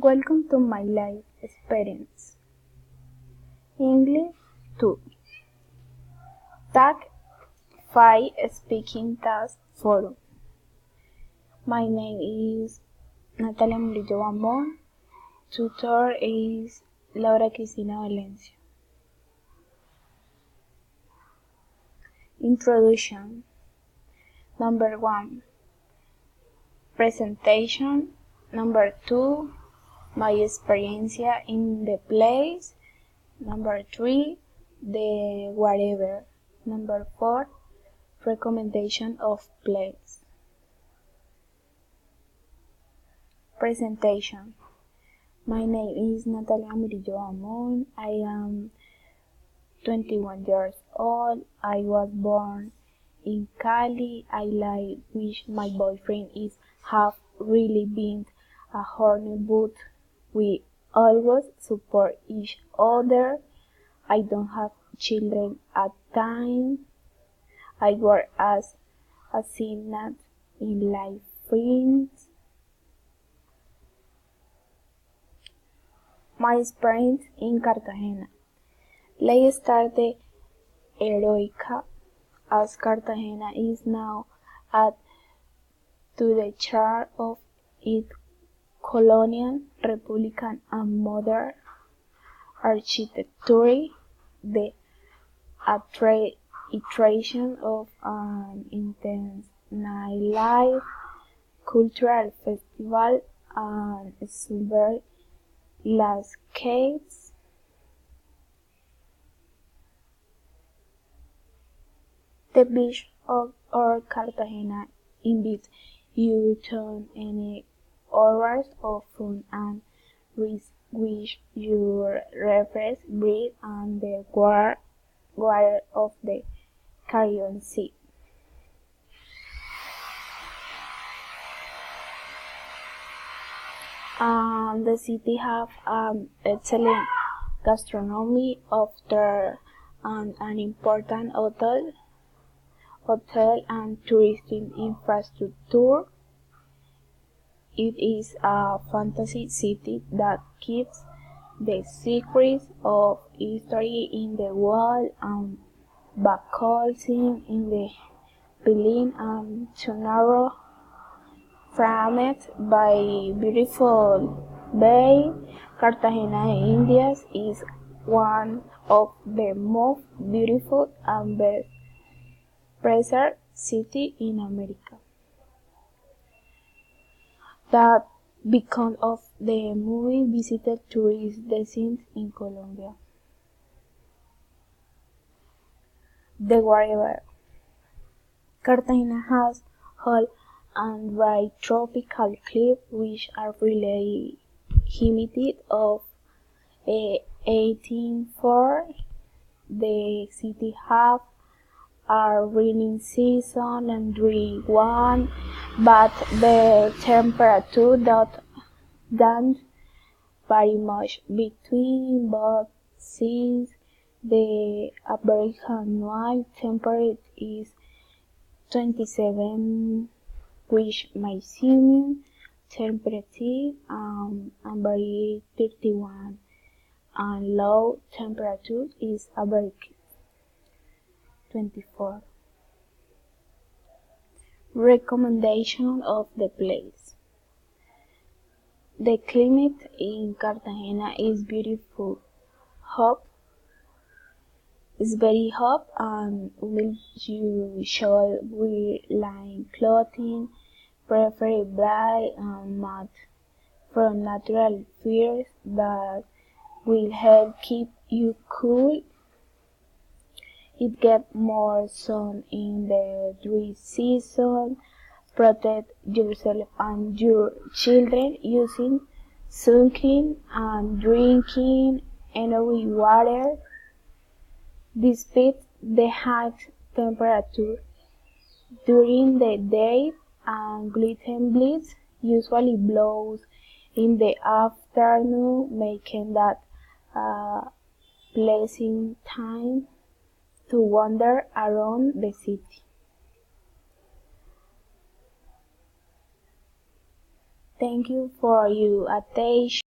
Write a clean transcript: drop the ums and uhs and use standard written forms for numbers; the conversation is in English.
Welcome to my life experience. English 2. Tag 5 Speaking Task Forum. My name is Natalia Murillo Bambón. Tutor is Laura Cristina Valencia. Introduction. Number 1. Presentation. Number 2. My experience in the place. Number 3. The whatever. Number 4. Recommendation of place. Presentation. My name is Natalia Murillo Bambón. I am 21 years old. I was born in Cali. I like which my boyfriend is have really been a horny, but we always support each other. I don't have children at time. I work as a assistant in life friends. My experience in Cartagena. Let's start the Heroica, as Cartagena is now added to the chart of its colonial, republican, and modern architecture, the iteration of an intense nightlife, cultural festival, and silver landscapes. The beach of our Cartagena invites you to any hours of fun and risk with your refresh breathe and the water of the Caribbean Sea. The city have excellent gastronomy after an important hotel and touristic infrastructure. It is a fantasy city that keeps the secrets of history in the world and backcoursing in the Pilin and Chonaro, framed by beautiful bay. Cartagena, India, is one of the most beautiful and best preserved cities in America. That because of the movie visited tourist destinations in Colombia. The whatever. Cartagena has hot and dry tropical cliffs which are really humid of 18.4. The city have a rainy season and dry one, but the temperature doesn't vary much between both since the average annual temperature is 27, which maximum temperature average 31, and low temperature is average 24. Recommendation of the place. The climate in Cartagena is beautiful. It's very hot and you should wear light clothing, preferably bright and matte, from natural fibers that will help keep you cool. It gets more sun in the dry season. Protect yourself and your children using sunscreen and drinking enough water. Despite the high temperature during the day, and gluten blitz usually blows in the afternoon, making that a pleasant time to wander around the city. Thank you for your attention.